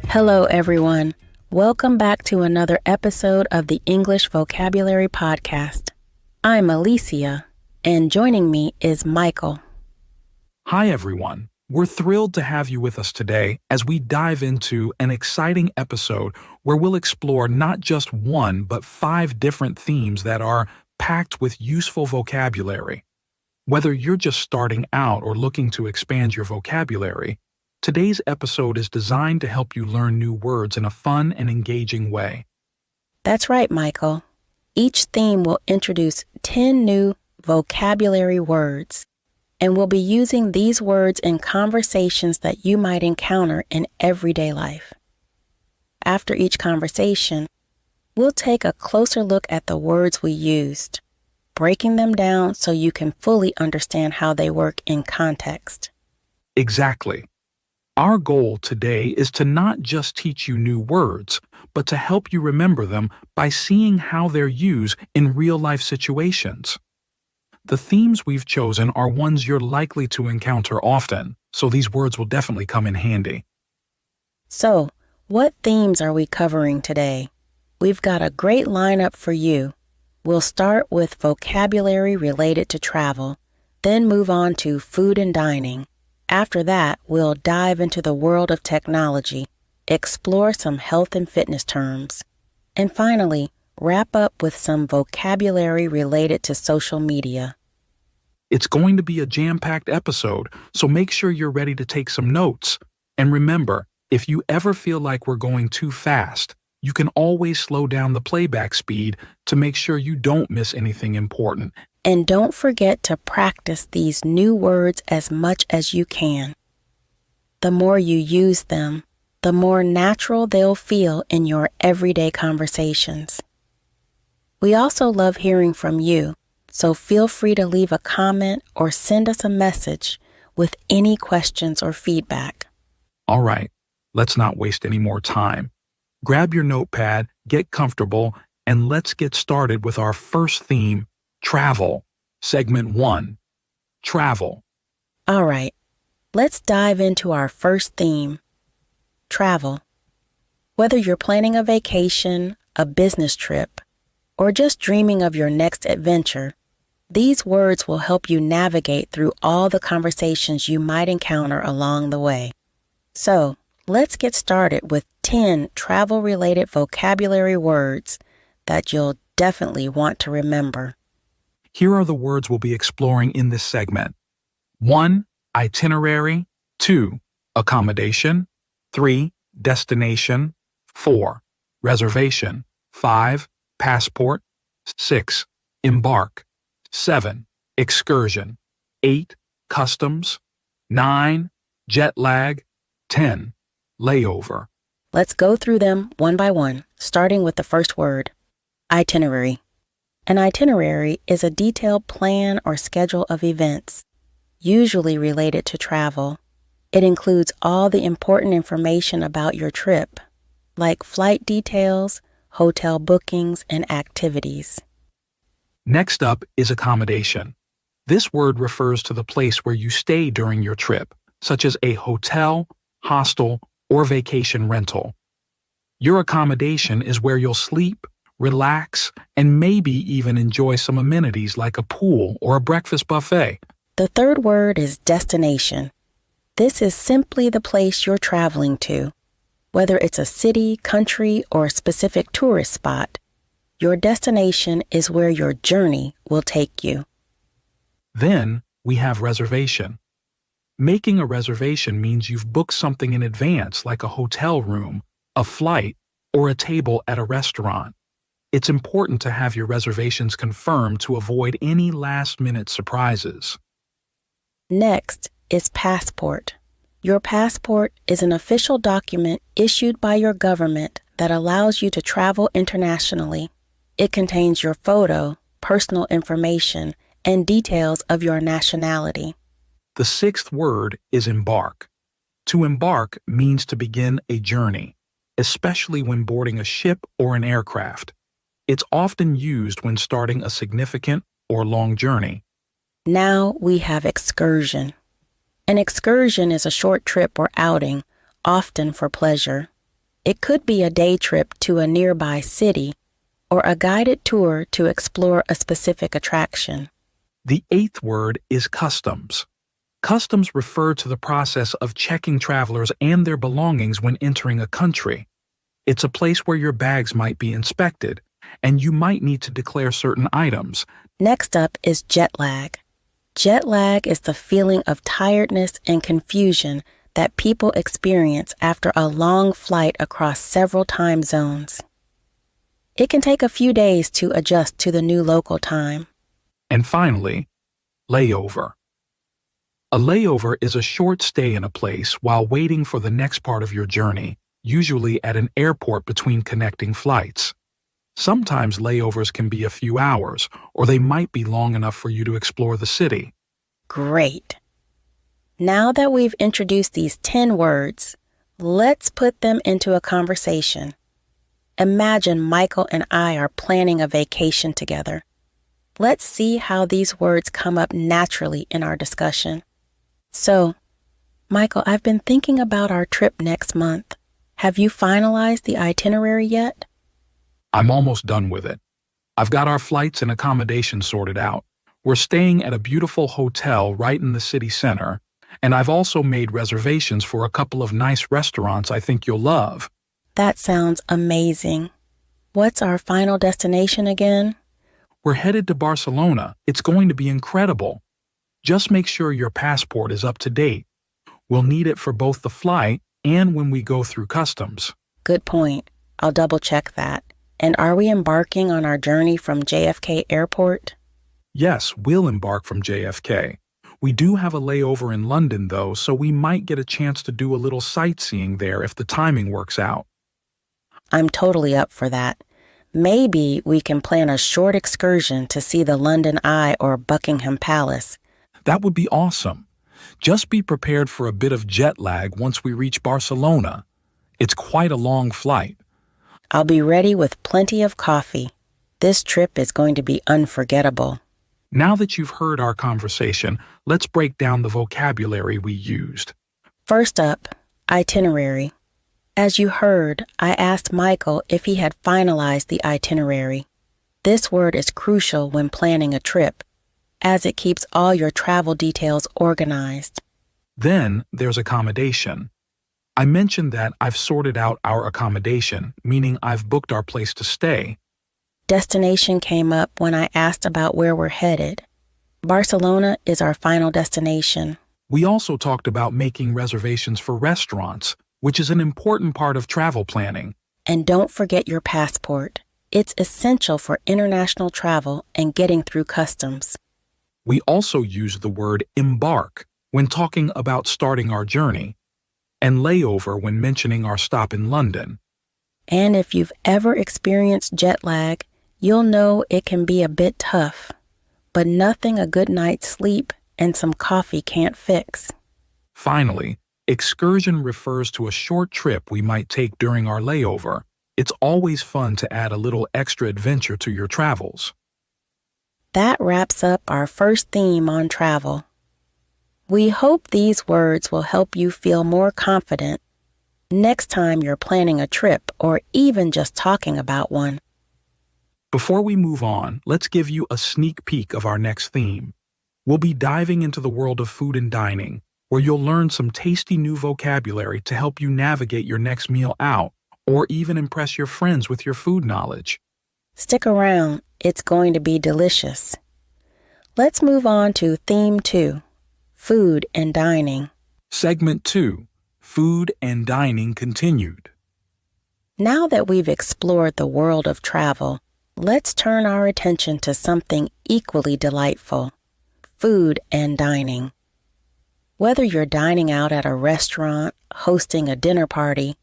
Hello, everyone. Welcome back to another episode of the English Vocabulary Podcast. I'm Alicia, and joining me is Michael. Hi, everyone. We're thrilled to have you with us today as we dive into an exciting episode where we'll explore not just one, but 5 different themes that are packed with useful vocabulary. Whether you're just starting out or looking to expand your vocabulary, today's episode is designed to help you learn new words in a fun and engaging way. That's right, Michael. Each theme will introduce 10 new vocabulary words, and we'll be using these words in conversations that you might encounter in everyday life. After each conversation, we'll take a closer look at the words we used, breaking them down so you can fully understand how they work in context. Exactly. Our goal today is to not just teach you new words, but to help you remember them by seeing how they're used in real-life situations. The themes we've chosen are ones you're likely to encounter often, so these words will definitely come in handy. So, what themes are we covering today? We've got a great lineup for you. We'll start with vocabulary related to travel, then move on to food and dining. After that, we'll dive into the world of technology, explore some health and fitness terms, and finally, wrap up with some vocabulary related to social media. It's going to be a jam-packed episode, so make sure you're ready to take some notes. And remember, if you ever feel like we're going too fast, you can always slow down the playback speed to make sure you don't miss anything important. And don't forget to practice these new words as much as you can. The more you use them, the more natural they'll feel in your everyday conversations. We also love hearing from you, so feel free to leave a comment or send us a message with any questions or feedback. All right, let's not waste any more time. Grab your notepad, get comfortable, and let's get started with our first theme, travel. Segment 1, travel. All right, let's dive into our first theme, travel. Whether you're planning a vacation, a business trip, or just dreaming of your next adventure, these words will help you navigate through all the conversations you might encounter along the way. So, let's get started with 10 travel-related vocabulary words that you'll definitely want to remember. Here are the words we'll be exploring in this segment. 1. Itinerary. 2. Accommodation. 3. Destination. 4. Reservation. 5. Passport. 6. Embark. 7. Excursion. 8. Customs. 9. Jet lag. 10. Layover. Let's go through them one by one, starting with the first word, itinerary. An itinerary is a detailed plan or schedule of events, usually related to travel. It includes all the important information about your trip, like flight details, hotel bookings, and activities. Next up is accommodation. This word refers to the place where you stay during your trip, such as a hotel, hostel, or vacation rental. Your accommodation is where you'll sleep, relax, and maybe even enjoy some amenities like a pool or a breakfast buffet. The third word is destination. This is simply the place you're traveling to. Whether it's a city, country, or a specific tourist spot, your destination is where your journey will take you. Then we have reservation. Making a reservation means you've booked something in advance, like a hotel room, a flight, or a table at a restaurant. It's important to have your reservations confirmed to avoid any last-minute surprises. Next is passport. Your passport is an official document issued by your government that allows you to travel internationally. It contains your photo, personal information, and details of your nationality. The sixth word is embark. To embark means to begin a journey, especially when boarding a ship or an aircraft. It's often used when starting a significant or long journey. Now we have excursion. An excursion is a short trip or outing, often for pleasure. It could be a day trip to a nearby city or a guided tour to explore a specific attraction. The eighth word is customs. Customs refer to the process of checking travelers and their belongings when entering a country. It's a place where your bags might be inspected, and you might need to declare certain items. Next up is jet lag. Jet lag is the feeling of tiredness and confusion that people experience after a long flight across several time zones. It can take a few days to adjust to the new local time. And finally, layover. A layover is a short stay in a place while waiting for the next part of your journey, usually at an airport between connecting flights. Sometimes layovers can be a few hours, or they might be long enough for you to explore the city. Great. Now that we've introduced these 10 words, let's put them into a conversation. Imagine Michael and I are planning a vacation together. Let's see how these words come up naturally in our discussion. So, Michael, I've been thinking about our trip next month. Have you finalized the itinerary yet? I'm almost done with it. I've got our flights and accommodations sorted out. We're staying at a beautiful hotel right in the city center, and I've also made reservations for a couple of nice restaurants I think you'll love. That sounds amazing. What's our final destination again? We're headed to Barcelona. It's going to be incredible. Just make sure your passport is up to date. We'll need it for both the flight and when we go through customs. Good point. I'll double check that. And are we embarking on our journey from JFK Airport? Yes, we'll embark from JFK. We do have a layover in London, though, so we might get a chance to do a little sightseeing there if the timing works out. I'm totally up for that. Maybe we can plan a short excursion to see the London Eye or Buckingham Palace. That would be awesome. Just be prepared for a bit of jet lag once we reach Barcelona. It's quite a long flight. I'll be ready with plenty of coffee. This trip is going to be unforgettable. Now that you've heard our conversation, let's break down the vocabulary we used. First up, itinerary. As you heard, I asked Michael if he had finalized the itinerary. This word is crucial when planning a trip, as it keeps all your travel details organized. Then there's accommodation. I mentioned that I've sorted out our accommodation, meaning I've booked our place to stay. Destination came up when I asked about where we're headed. Barcelona is our final destination. We also talked about making reservations for restaurants, which is an important part of travel planning. And don't forget your passport. It's essential for international travel and getting through customs. We also used the word embark when talking about starting our journey, and layover when mentioning our stop in London. And if you've ever experienced jet lag, you'll know it can be a bit tough, but nothing a good night's sleep and some coffee can't fix. Finally, excursion refers to a short trip we might take during our layover. It's always fun to add a little extra adventure to your travels. That wraps up our first theme on travel. We hope these words will help you feel more confident next time you're planning a trip or even just talking about one. Before we move on, let's give you a sneak peek of our next theme. We'll be diving into the world of food and dining, where you'll learn some tasty new vocabulary to help you navigate your next meal out, or even impress your friends with your food knowledge. Stick around, it's going to be delicious. Let's move on to Theme 2, Food and Dining. Segment 2, Food and Dining Continued. Now that we've explored the world of travel, let's turn our attention to something equally delightful, food and dining. Whether you're dining out at a restaurant, hosting a dinner party,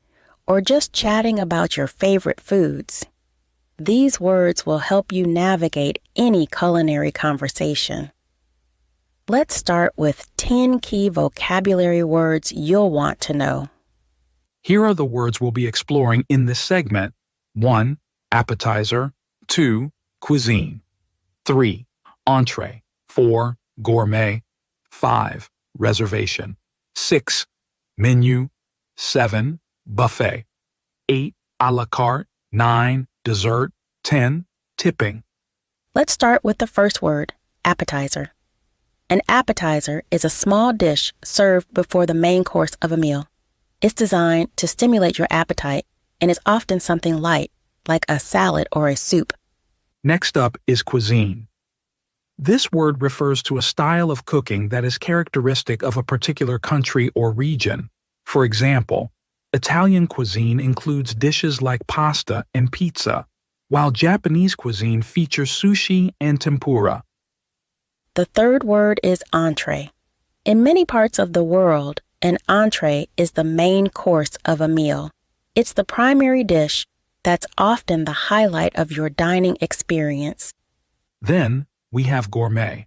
or just chatting about your favorite foods, these words will help you navigate any culinary conversation. Let's start with 10 key vocabulary words you'll want to know. Here are the words we'll be exploring in this segment. 1. Appetizer. 2. Cuisine. 3. Entree. 4. Gourmet. 5. Reservation. 6. Menu. 7. Buffet. 8. A la carte. 9. Dessert. 10. Tipping. Let's start with the first word, appetizer. An appetizer is a small dish served before the main course of a meal. It's designed to stimulate your appetite and is often something light, like a salad or a soup. Next up is cuisine. This word refers to a style of cooking that is characteristic of a particular country or region. For example, Italian cuisine includes dishes like pasta and pizza, while Japanese cuisine features sushi and tempura. The third word is entree. In many parts of the world, an entree is the main course of a meal. It's the primary dish that's often the highlight of your dining experience. Then we have gourmet.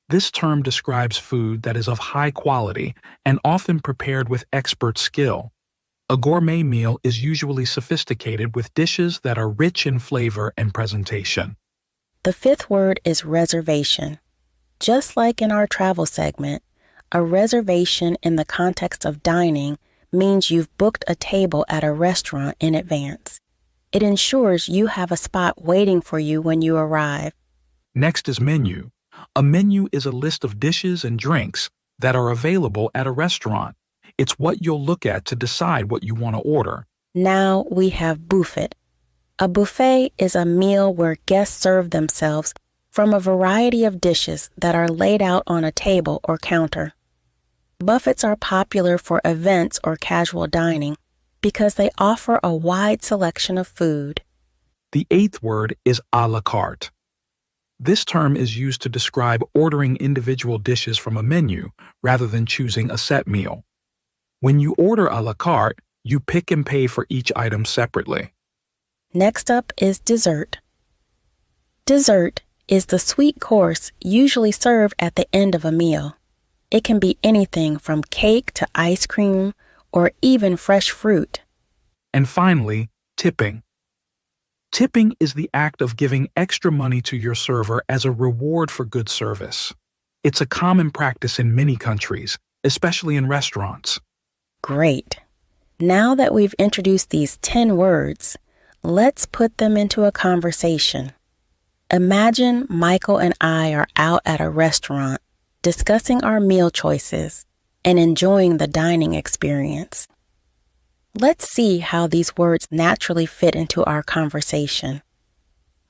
This term describes food that is of high quality and often prepared with expert skill. A gourmet meal is usually sophisticated with dishes that are rich in flavor and presentation. The fifth word is reservation. Just like in our travel segment, a reservation in the context of dining means you've booked a table at a restaurant in advance. It ensures you have a spot waiting for you when you arrive. Next is menu. A menu is a list of dishes and drinks that are available at a restaurant. It's what you'll look at to decide what you want to order. Now we have buffet. A buffet is a meal where guests serve themselves from a variety of dishes that are laid out on a table or counter. Buffets are popular for events or casual dining because they offer a wide selection of food. The eighth word is a la carte. This term is used to describe ordering individual dishes from a menu rather than choosing a set meal. When you order a la carte, you pick and pay for each item separately. Next up is dessert. Dessert is the sweet course usually served at the end of a meal. It can be anything from cake to ice cream or even fresh fruit. And finally, tipping. Tipping is the act of giving extra money to your server as a reward for good service. It's a common practice in many countries, especially in restaurants. Great. Now that we've introduced these 10 words, let's put them into a conversation. Imagine Michael and I are out at a restaurant discussing our meal choices and enjoying the dining experience. Let's see how these words naturally fit into our conversation.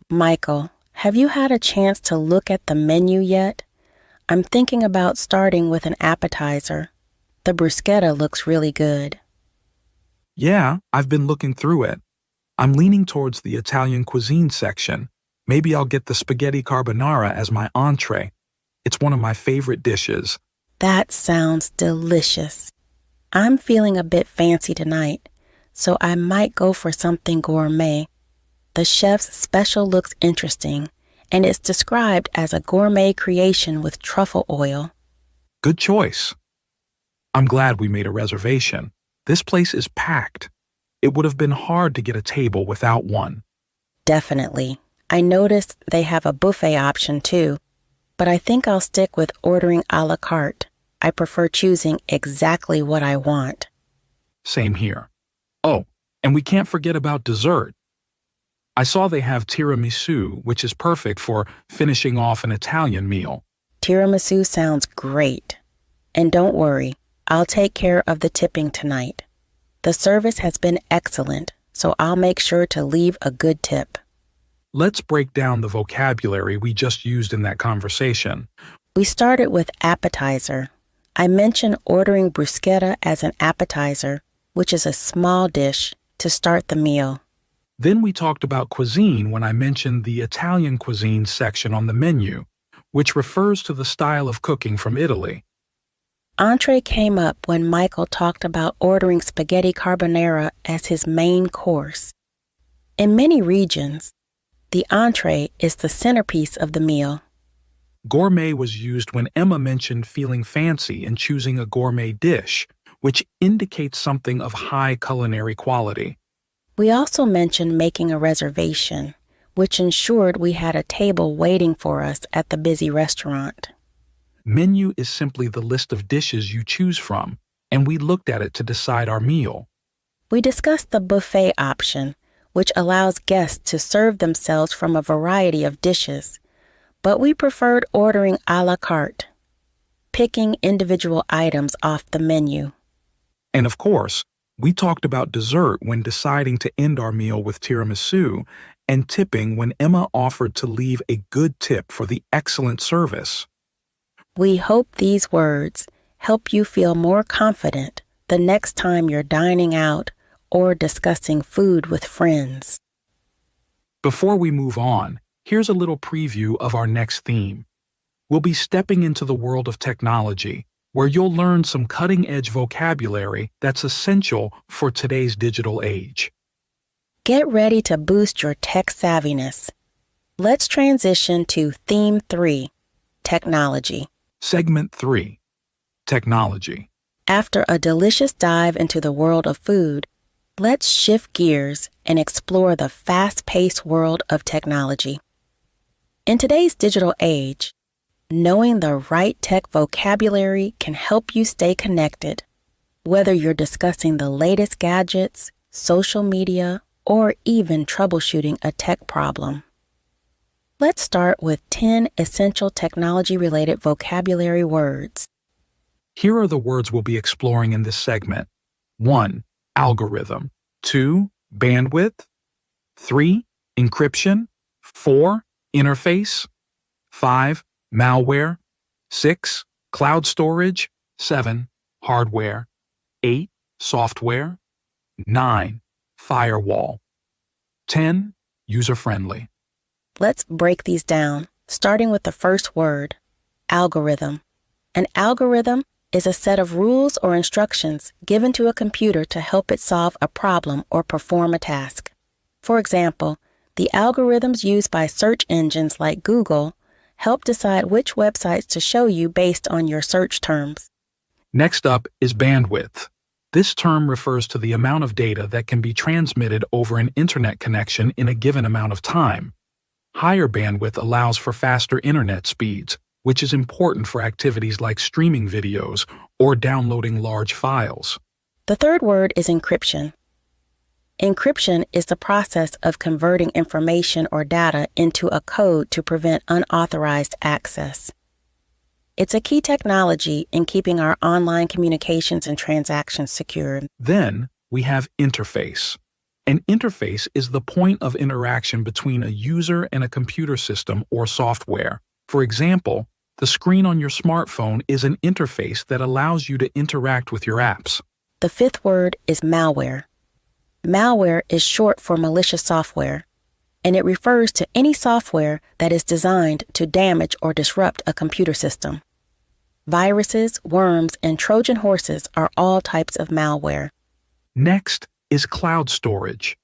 Michael, have you had a chance to look at the menu yet? I'm thinking about starting with an appetizer. The bruschetta looks really good. Yeah, I've been looking through it. I'm leaning towards the Italian cuisine section. Maybe I'll get the spaghetti carbonara as my entree. It's one of my favorite dishes. That sounds delicious. I'm feeling a bit fancy tonight, so I might go for something gourmet. The chef's special looks interesting, and it's described as a gourmet creation with truffle oil. Good choice. I'm glad we made a reservation. This place is packed. It would have been hard to get a table without one. Definitely. I noticed they have a buffet option too, but I think I'll stick with ordering a la carte. I prefer choosing exactly what I want. Same here. Oh, and we can't forget about dessert. I saw they have tiramisu, which is perfect for finishing off an Italian meal. Tiramisu sounds great. And don't worry, I'll take care of the tipping tonight. The service has been excellent, so I'll make sure to leave a good tip. Let's break down the vocabulary we just used in that conversation. We started with appetizer. I mentioned ordering bruschetta as an appetizer, which is a small dish, to start the meal. Then we talked about cuisine when I mentioned the Italian cuisine section on the menu, which refers to the style of cooking from Italy. Entree came up when Michael talked about ordering spaghetti carbonara as his main course. In many regions, the entree is the centerpiece of the meal. Gourmet was used when Emma mentioned feeling fancy and choosing a gourmet dish, which indicates something of high culinary quality. We also mentioned making a reservation, which ensured we had a table waiting for us at the busy restaurant. Menu is simply the list of dishes you choose from, and we looked at it to decide our meal. We discussed the buffet option, which allows guests to serve themselves from a variety of dishes, but we preferred ordering à la carte, picking individual items off the menu. And of course, we talked about dessert when deciding to end our meal with tiramisu and tipping when Emma offered to leave a good tip for the excellent service. We hope these words help you feel more confident the next time you're dining out or discussing food with friends. Before we move on, here's a little preview of our next theme. We'll be stepping into the world of technology, where you'll learn some cutting-edge vocabulary that's essential for today's digital age. Get ready to boost your tech savviness. Let's transition to Theme 3, Technology. Segment 3, Technology. After a delicious dive into the world of food, let's shift gears and explore the fast-paced world of technology. In today's digital age, knowing the right tech vocabulary can help you stay connected, whether you're discussing the latest gadgets, social media, or even troubleshooting a tech problem. Let's start with 10 essential technology-related vocabulary words. Here are the words we'll be exploring in this segment. 1. Algorithm. 2. Bandwidth. 3. Encryption. 4. Interface. 5. Malware. 6. Cloud storage. 7. Hardware. 8. Software. 9. Firewall. 10. User-friendly. Let's break these down, starting with the first word, algorithm. An algorithm is a set of rules or instructions given to a computer to help it solve a problem or perform a task. For example, the algorithms used by search engines like Google help decide which websites to show you based on your search terms. Next up is bandwidth. This term refers to the amount of data that can be transmitted over an internet connection in a given amount of time. Higher bandwidth allows for faster internet speeds, which is important for activities like streaming videos or downloading large files. The third word is encryption. Encryption is the process of converting information or data into a code to prevent unauthorized access. It's a key technology in keeping our online communications and transactions secure. Then we have interface. An interface is the point of interaction between a user and a computer system or software. For example, the screen on your smartphone is an interface that allows you to interact with your apps. The fifth word is malware. Malware is short for malicious software, and it refers to any software that is designed to damage or disrupt a computer system. Viruses, worms, and Trojan horses are all types of malware. Next is cloud storage.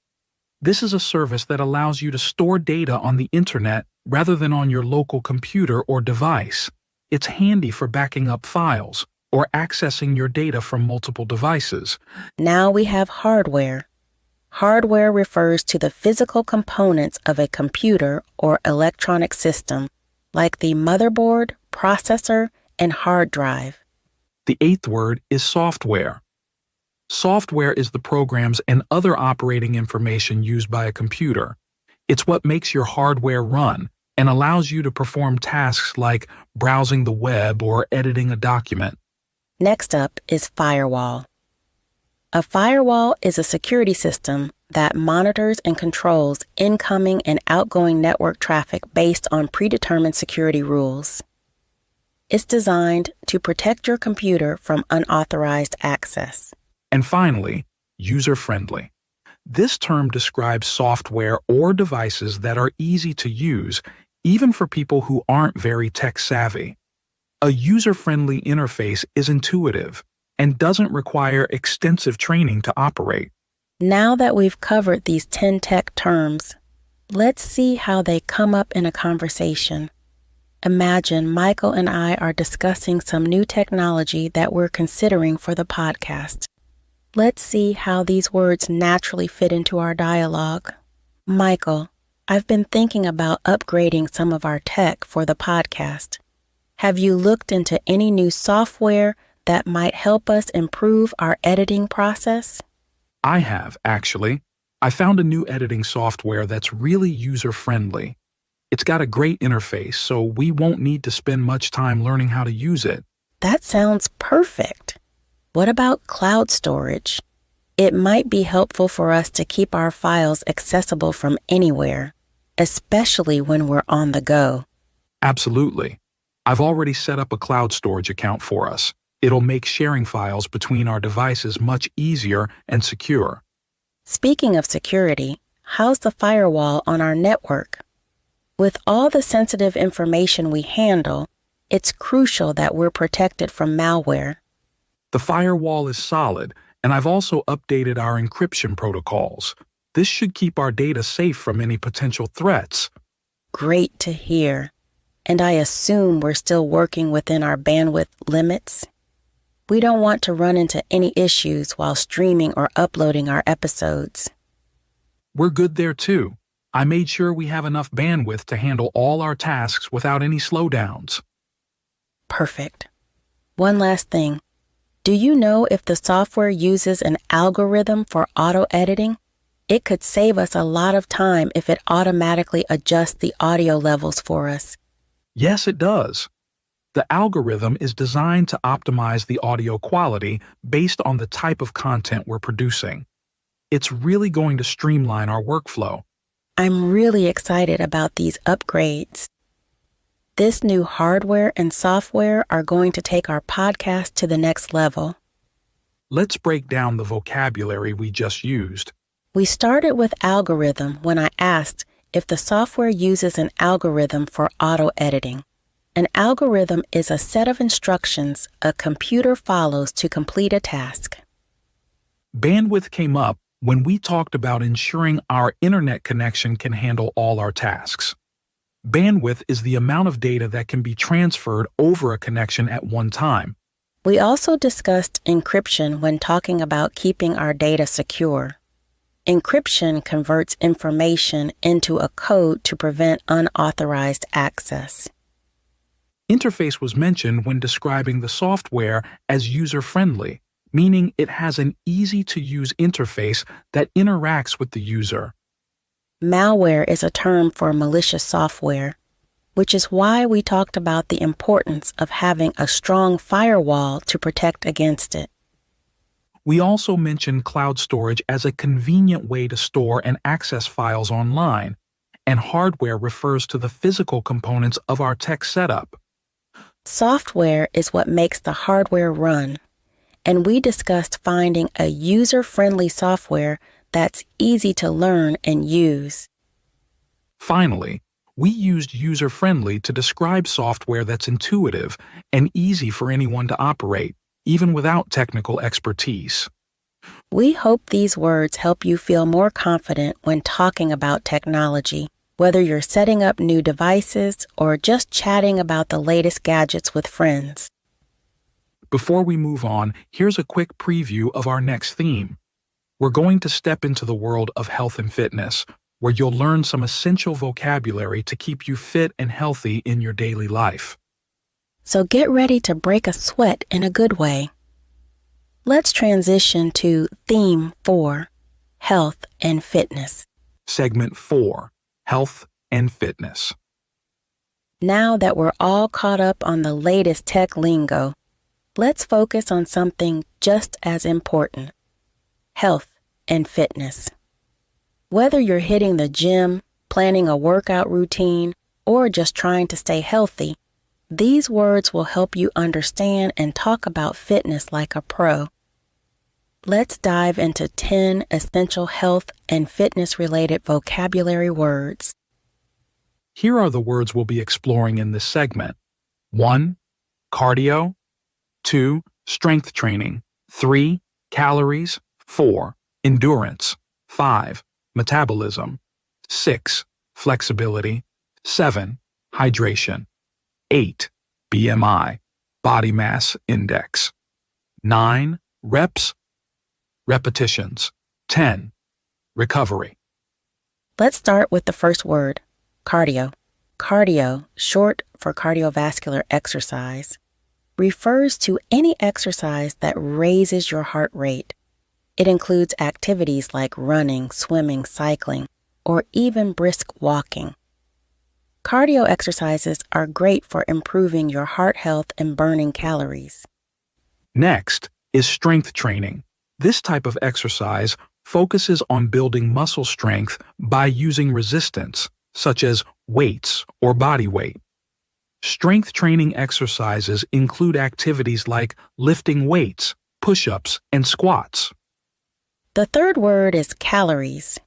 This is a service that allows you to store data on the internet rather than on your local computer or device. It's handy for backing up files or accessing your data from multiple devices. Now we have hardware. Hardware refers to the physical components of a computer or electronic system, like the motherboard, processor, and hard drive. The eighth word is software. Software is the programs and other operating information used by a computer. It's what makes your hardware run and allows you to perform tasks like browsing the web or editing a document. Next up is firewall. A firewall is a security system that monitors and controls incoming and outgoing network traffic based on predetermined security rules. It's designed to protect your computer from unauthorized access. And finally, user-friendly. This term describes software or devices that are easy to use, even for people who aren't very tech-savvy. A user-friendly interface is intuitive and doesn't require extensive training to operate. Now that we've covered these 10 tech terms, let's see how they come up in a conversation. Imagine Michael and I are discussing some new technology that we're considering for the podcast. Let's see how these words naturally fit into our dialogue. Michael, I've been thinking about upgrading some of our tech for the podcast. Have you looked into any new software that might help us improve our editing process? I have, actually. I found a new editing software that's really user-friendly. It's got a great interface, so we won't need to spend much time learning how to use it. That sounds perfect. What about cloud storage? It might be helpful for us to keep our files accessible from anywhere, especially when we're on the go. Absolutely. I've already set up a cloud storage account for us. It'll make sharing files between our devices much easier and secure. Speaking of security, how's the firewall on our network? With all the sensitive information we handle, it's crucial that we're protected from malware. The firewall is solid, and I've also updated our encryption protocols. This should keep our data safe from any potential threats. Great to hear. And I assume we're still working within our bandwidth limits? We don't want to run into any issues while streaming or uploading our episodes. We're good there too. I made sure we have enough bandwidth to handle all our tasks without any slowdowns. Perfect. One last thing. Do you know if the software uses an algorithm for auto-editing? It could save us a lot of time if it automatically adjusts the audio levels for us. Yes, it does. The algorithm is designed to optimize the audio quality based on the type of content we're producing. It's really going to streamline our workflow. I'm really excited about these upgrades. This new hardware and software are going to take our podcast to the next level. Let's break down the vocabulary we just used. We started with algorithm when I asked if the software uses an algorithm for auto-editing. An algorithm is a set of instructions a computer follows to complete a task. Bandwidth came up when we talked about ensuring our internet connection can handle all our tasks. Bandwidth is the amount of data that can be transferred over a connection at one time. We also discussed encryption when talking about keeping our data secure. Encryption converts information into a code to prevent unauthorized access. Interface was mentioned when describing the software as user-friendly, meaning it has an easy-to-use interface that interacts with the user. Malware is a term for malicious software, which is why we talked about the importance of having a strong firewall to protect against it. We also mentioned cloud storage as a convenient way to store and access files online, and hardware refers to the physical components of our tech setup. Software is what makes the hardware run, and we discussed finding a user-friendly software that's easy to learn and use. Finally, we used user-friendly to describe software that's intuitive and easy for anyone to operate, even without technical expertise. We hope these words help you feel more confident when talking about technology, whether you're setting up new devices or just chatting about the latest gadgets with friends. Before we move on, here's a quick preview of our next theme. We're going to step into the world of health and fitness, where you'll learn some essential vocabulary to keep you fit and healthy in your daily life. So get ready to break a sweat in a good way. Let's transition to Theme 4, Health and Fitness. Segment 4, Health and Fitness. Now that we're all caught up on the latest tech lingo, let's focus on something just as important: health and fitness. Whether you're hitting the gym, planning a workout routine, or just trying to stay healthy, these words will help you understand and talk about fitness like a pro. Let's dive into 10 essential health and fitness-related vocabulary words. Here are the words we'll be exploring in this segment. 1. Cardio. 2. Strength training. 3. Calories. 4. Endurance. 5. Metabolism. 6. Flexibility. 7. Hydration. 8. BMI, body mass index. 9. Reps, repetitions. 10. Recovery. Let's start with the first word, cardio. Cardio, short for cardiovascular exercise, refers to any exercise that raises your heart rate. It includes activities like running, swimming, cycling, or even brisk walking. Cardio exercises are great for improving your heart health and burning calories. Next is strength training. This type of exercise focuses on building muscle strength by using resistance, such as weights or body weight. Strength training exercises include activities like lifting weights, push-ups, and squats. The third word is calories.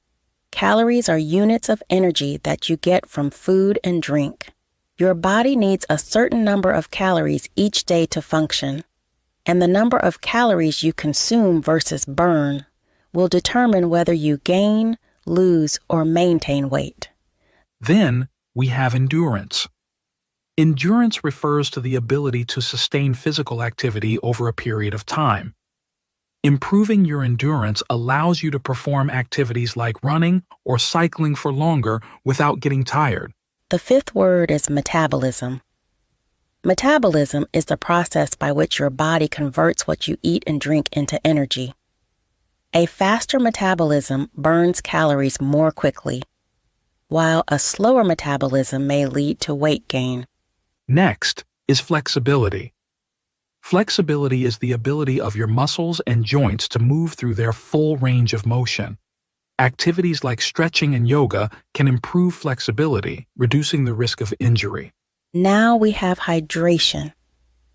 Calories are units of energy that you get from food and drink. Your body needs a certain number of calories each day to function, and the number of calories you consume versus burn will determine whether you gain, lose, or maintain weight. Then we have endurance. Endurance refers to the ability to sustain physical activity over a period of time. Improving your endurance allows you to perform activities like running or cycling for longer without getting tired. The fifth word is metabolism. Metabolism is the process by which your body converts what you eat and drink into energy. A faster metabolism burns calories more quickly, while a slower metabolism may lead to weight gain. Next is flexibility. Flexibility is the ability of your muscles and joints to move through their full range of motion. Activities like stretching and yoga can improve flexibility, reducing the risk of injury. Now we have hydration.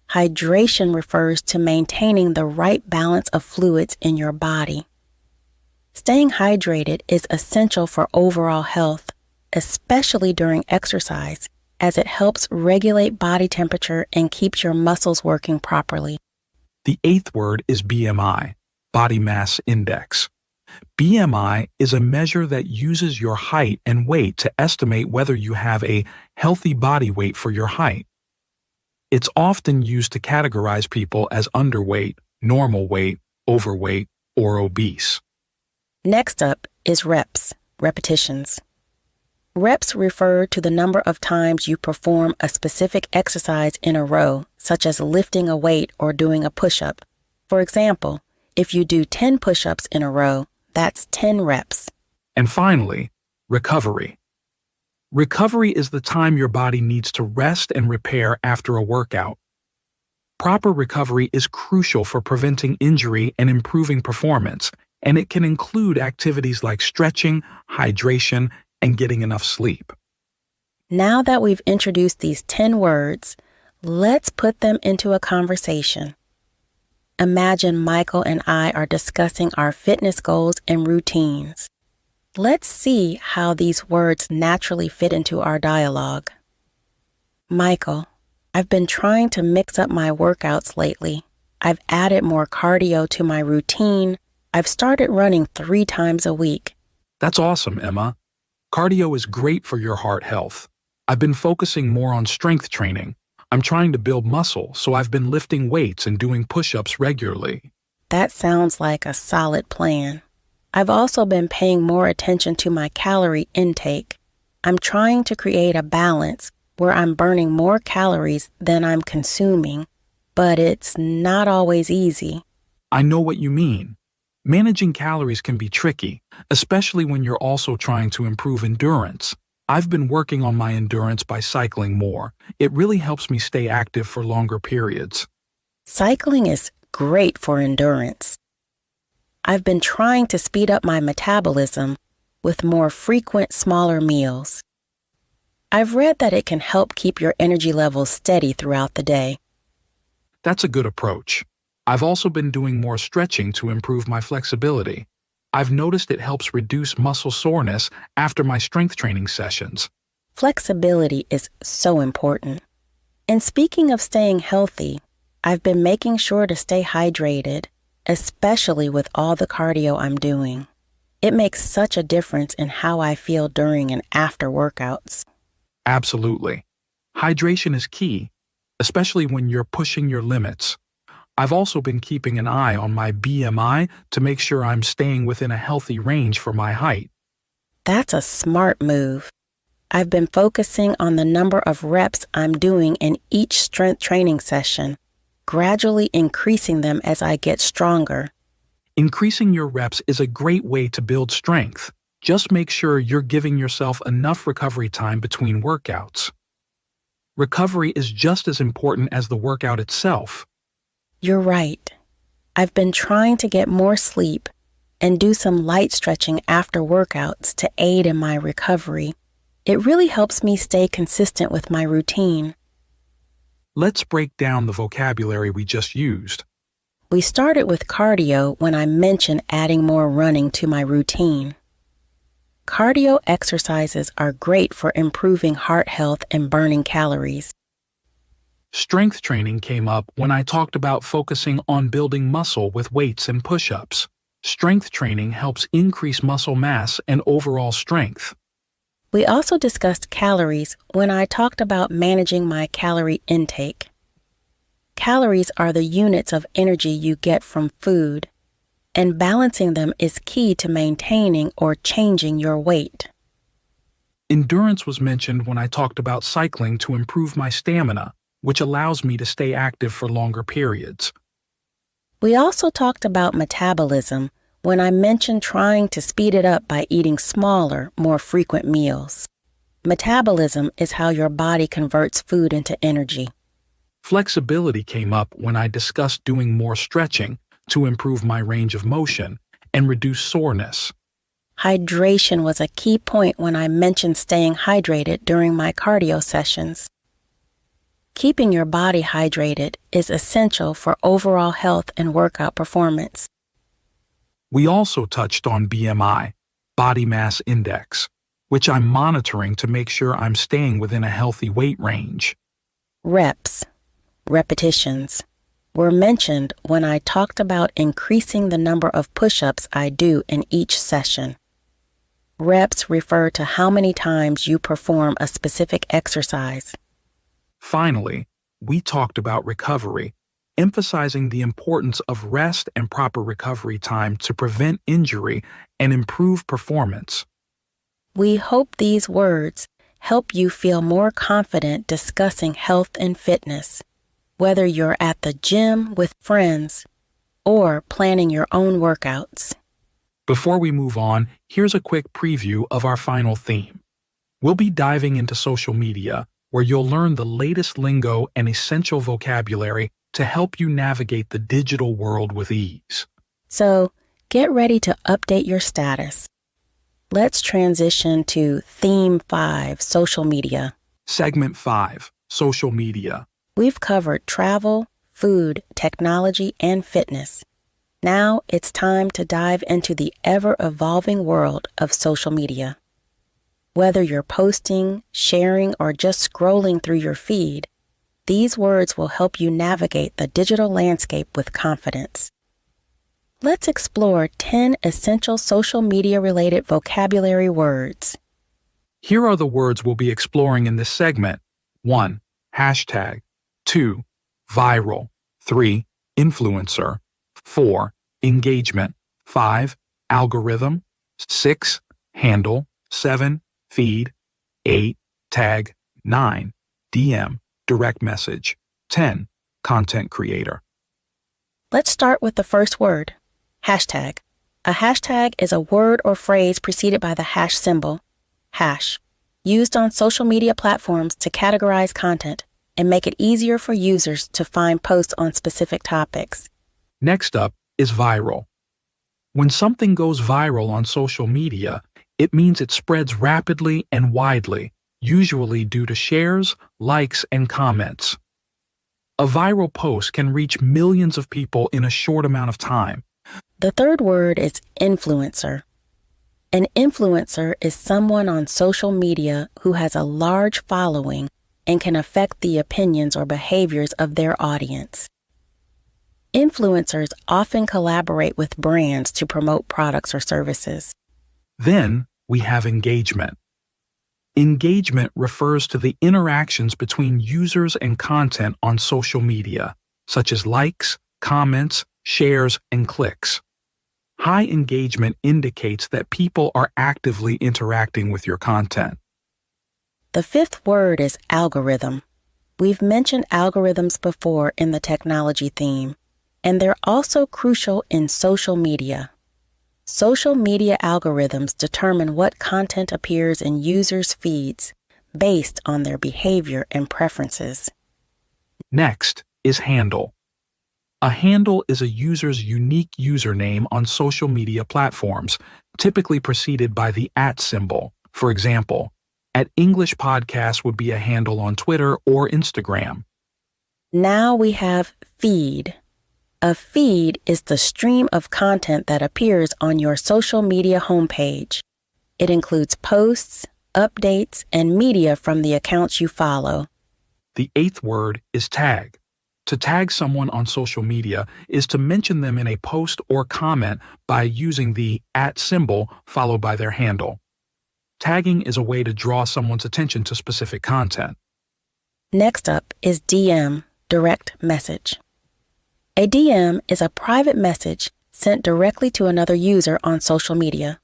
Hydration refers to maintaining the right balance of fluids in your body. Staying hydrated is essential for overall health, especially during exercise, as it helps regulate body temperature and keeps your muscles working properly. The eighth word is BMI, body mass index. BMI is a measure that uses your height and weight to estimate whether you have a healthy body weight for your height. It's often used to categorize people as underweight, normal weight, overweight, or obese. Next up is reps, repetitions. Reps refer to the number of times you perform a specific exercise in a row, such as lifting a weight or doing a push-up. For example, if you do 10 push-ups in a row, that's 10 reps. And finally, recovery. Recovery is the time your body needs to rest and repair after a workout. Proper recovery is crucial for preventing injury and improving performance, and it can include activities like stretching, hydration, and getting enough sleep. Now that we've introduced these 10 words, let's put them into a conversation. Imagine Michael and I are discussing our fitness goals and routines. Let's see how these words naturally fit into our dialogue. Michael, I've been trying to mix up my workouts lately. I've added more cardio to my routine. I've started running 3 times a week. That's awesome, Emma. Cardio is great for your heart health. I've been focusing more on strength training. I'm trying to build muscle, so I've been lifting weights and doing push-ups regularly. That sounds like a solid plan. I've also been paying more attention to my calorie intake. I'm trying to create a balance where I'm burning more calories than I'm consuming, but it's not always easy. I know what you mean. Managing calories can be tricky, especially when you're also trying to improve endurance. I've been working on my endurance by cycling more. It really helps me stay active for longer periods. Cycling is great for endurance. I've been trying to speed up my metabolism with more frequent, smaller meals. I've read that it can help keep your energy levels steady throughout the day. That's a good approach. I've also been doing more stretching to improve my flexibility. I've noticed it helps reduce muscle soreness after my strength training sessions. Flexibility is so important. And speaking of staying healthy, I've been making sure to stay hydrated, especially with all the cardio I'm doing. It makes such a difference in how I feel during and after workouts. Absolutely. Hydration is key, especially when you're pushing your limits. I've also been keeping an eye on my BMI to make sure I'm staying within a healthy range for my height. That's a smart move. I've been focusing on the number of reps I'm doing in each strength training session, gradually increasing them as I get stronger. Increasing your reps is a great way to build strength. Just make sure you're giving yourself enough recovery time between workouts. Recovery is just as important as the workout itself. You're right. I've been trying to get more sleep and do some light stretching after workouts to aid in my recovery. It really helps me stay consistent with my routine. Let's break down the vocabulary we just used. We started with cardio when I mentioned adding more running to my routine. Cardio exercises are great for improving heart health and burning calories. Strength training came up when I talked about focusing on building muscle with weights and push-ups. Strength training helps increase muscle mass and overall strength. We also discussed calories when I talked about managing my calorie intake. Calories are the units of energy you get from food, and balancing them is key to maintaining or changing your weight. Endurance was mentioned when I talked about cycling to improve my stamina, which allows me to stay active for longer periods. We also talked about metabolism when I mentioned trying to speed it up by eating smaller, more frequent meals. Metabolism is how your body converts food into energy. Flexibility came up when I discussed doing more stretching to improve my range of motion and reduce soreness. Hydration was a key point when I mentioned staying hydrated during my cardio sessions. Keeping your body hydrated is essential for overall health and workout performance. We also touched on BMI, body mass index, which I'm monitoring to make sure I'm staying within a healthy weight range. Reps, repetitions, were mentioned when I talked about increasing the number of push-ups I do in each session. Reps refer to how many times you perform a specific exercise. Finally, we talked about recovery, emphasizing the importance of rest and proper recovery time to prevent injury and improve performance. We hope these words help you feel more confident discussing health and fitness, whether you're at the gym with friends or planning your own workouts. Before we move on, here's a quick preview of our final theme. We'll be diving into social media, where you'll learn the latest lingo and essential vocabulary to help you navigate the digital world with ease. So, get ready to update your status. Let's transition to Theme 5, Social Media. Segment 5, Social Media. We've covered travel, food, technology, and fitness. Now it's time to dive into the ever-evolving world of social media. Whether you're posting, sharing, or just scrolling through your feed, these words will help you navigate the digital landscape with confidence. Let's explore 10 essential social media-related vocabulary words. Here are the words we'll be exploring in this segment. 1. Hashtag. 2. Viral. 3. Influencer. 4. Engagement. 5. Algorithm. 6. Handle. 7. Feed. 8. Tag. 9. DM. Direct message. 10. Content creator. Let's start with the first word, hashtag. A hashtag is a word or phrase preceded by the hash symbol, hash, used on social media platforms to categorize content and make it easier for users to find posts on specific topics. Next up is viral. When something goes viral on social media, it means it spreads rapidly and widely, usually due to shares, likes, and comments. A viral post can reach millions of people in a short amount of time. The third word is influencer. An influencer is someone on social media who has a large following and can affect the opinions or behaviors of their audience. Influencers often collaborate with brands to promote products or services. Then we have engagement. Engagement refers to the interactions between users and content on social media, such as likes, comments, shares, and clicks. High engagement indicates that people are actively interacting with your content. The fifth word is algorithm. We've mentioned algorithms before in the technology theme. and they're also crucial in social media. Social media algorithms determine what content appears in users' feeds based on their behavior and preferences. Next is handle. A handle is a user's unique username on social media platforms, typically preceded by the @ symbol. For example, @ English Podcast would be a handle on Twitter or Instagram. Now we have feed. A feed is the stream of content that appears on your social media homepage. It includes posts, updates, and media from the accounts you follow. The 8th word is tag. To tag someone on social media is to mention them in a post or comment by using the @ symbol followed by their handle. Tagging is a way to draw someone's attention to specific content. Next up is DM, direct message. A DM is a private message sent directly to another user on social media.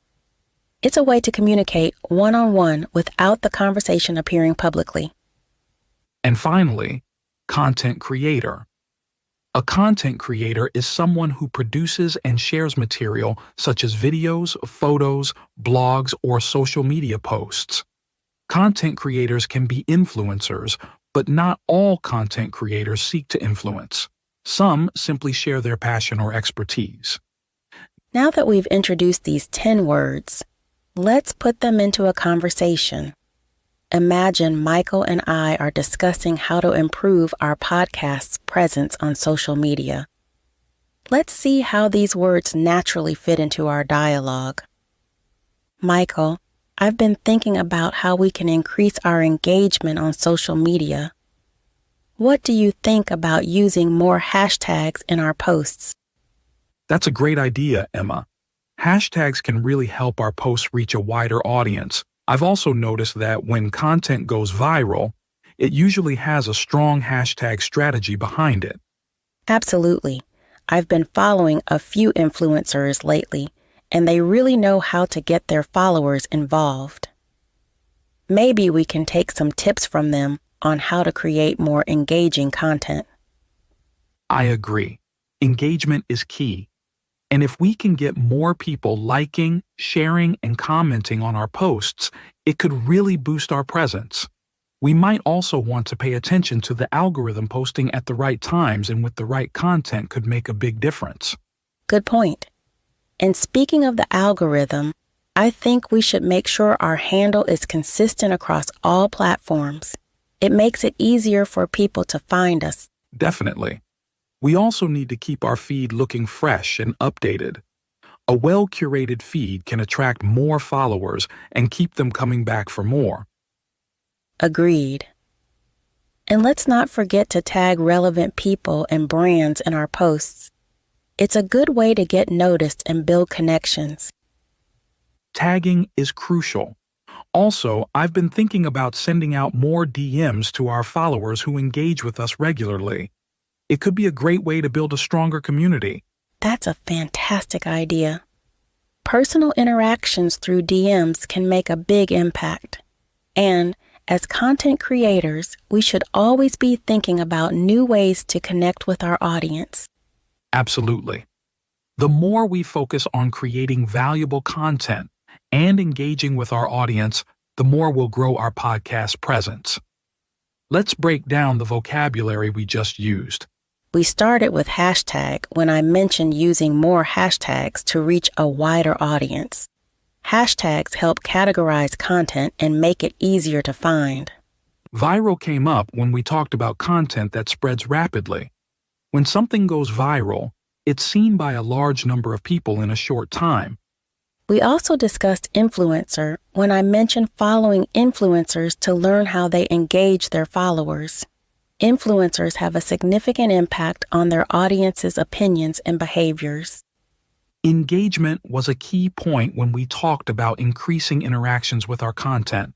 It's a way to communicate one-on-one without the conversation appearing publicly. And finally, content creator. A content creator is someone who produces and shares material such as videos, photos, blogs, or social media posts. Content creators can be influencers, but not all content creators seek to influence. Some simply share their passion or expertise. Now that we've introduced these 10 words, let's put them into a conversation. Imagine Michael and I are discussing how to improve our podcast's presence on social media. Let's see how these words naturally fit into our dialogue. Michael, I've been thinking about how we can increase our engagement on social media. What do you think about using more hashtags in our posts? That's a great idea, Emma. Hashtags can really help our posts reach a wider audience. I've also noticed that when content goes viral, it usually has a strong hashtag strategy behind it. Absolutely. I've been following a few influencers lately, and they really know how to get their followers involved. Maybe we can take some tips from them on how to create more engaging content. I agree. Engagement is key. And if we can get more people liking, sharing, and commenting on our posts, it could really boost our presence. We might also want to pay attention to the algorithm posting at the right times and with the right content could make a big difference. Good point. And speaking of the algorithm, I think we should make sure our handle is consistent across all platforms. It makes it easier for people to find us. Definitely. We also need to keep our feed looking fresh and updated. A well-curated feed can attract more followers and keep them coming back for more. Agreed. And let's not forget to tag relevant people and brands in our posts. It's a good way to get noticed and build connections. Tagging is crucial. Also, I've been thinking about sending out more DMs to our followers who engage with us regularly. It could be a great way to build a stronger community. That's a fantastic idea. Personal interactions through DMs can make a big impact. And as content creators, we should always be thinking about new ways to connect with our audience. Absolutely. The more we focus on creating valuable content and engaging with our audience, the more we'll grow our podcast presence. Let's break down the vocabulary we just used. We started with hashtag when I mentioned using more hashtags to reach a wider audience. Hashtags help categorize content and make it easier to find. Viral came up when we talked about content that spreads rapidly. When something goes viral, it's seen by a large number of people in a short time. We also discussed influencer when I mentioned following influencers to learn how they engage their followers. Influencers have a significant impact on their audience's opinions and behaviors. Engagement was a key point when we talked about increasing interactions with our content.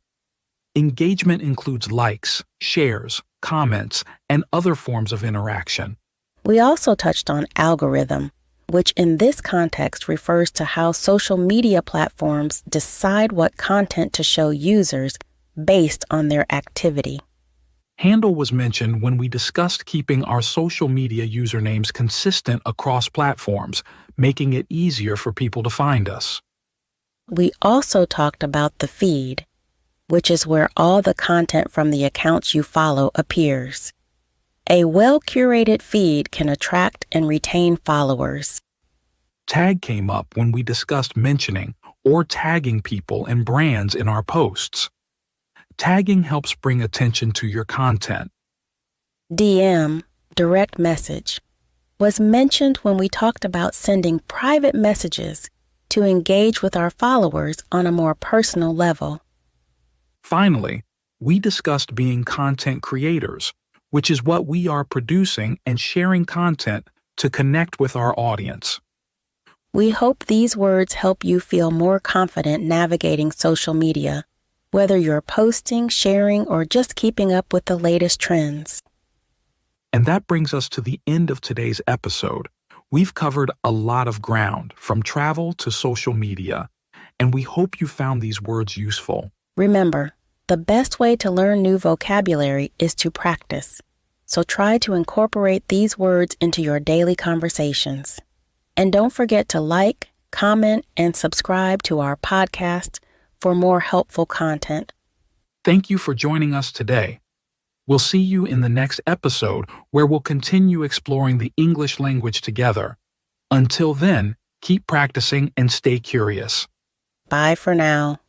Engagement includes likes, shares, comments, and other forms of interaction. We also touched on algorithm, which in this context refers to how social media platforms decide what content to show users based on their activity. Handle was mentioned when we discussed keeping our social media usernames consistent across platforms, making it easier for people to find us. We also talked about the feed, which is where all the content from the accounts you follow appears. A well-curated feed can attract and retain followers. Tag came up when we discussed mentioning or tagging people and brands in our posts. Tagging helps bring attention to your content. DM, direct message, was mentioned when we talked about sending private messages to engage with our followers on a more personal level. Finally, we discussed being content creators, which is what we are producing and sharing content to connect with our audience. We hope these words help you feel more confident navigating social media, whether you're posting, sharing, or just keeping up with the latest trends. And that brings us to the end of today's episode. We've covered a lot of ground, from travel to social media, and we hope you found these words useful. Remember, the best way to learn new vocabulary is to practice. So try to incorporate these words into your daily conversations. And don't forget to like, comment, and subscribe to our podcast for more helpful content. Thank you for joining us today. We'll see you in the next episode where we'll continue exploring the English language together. Until then, keep practicing and stay curious. Bye for now.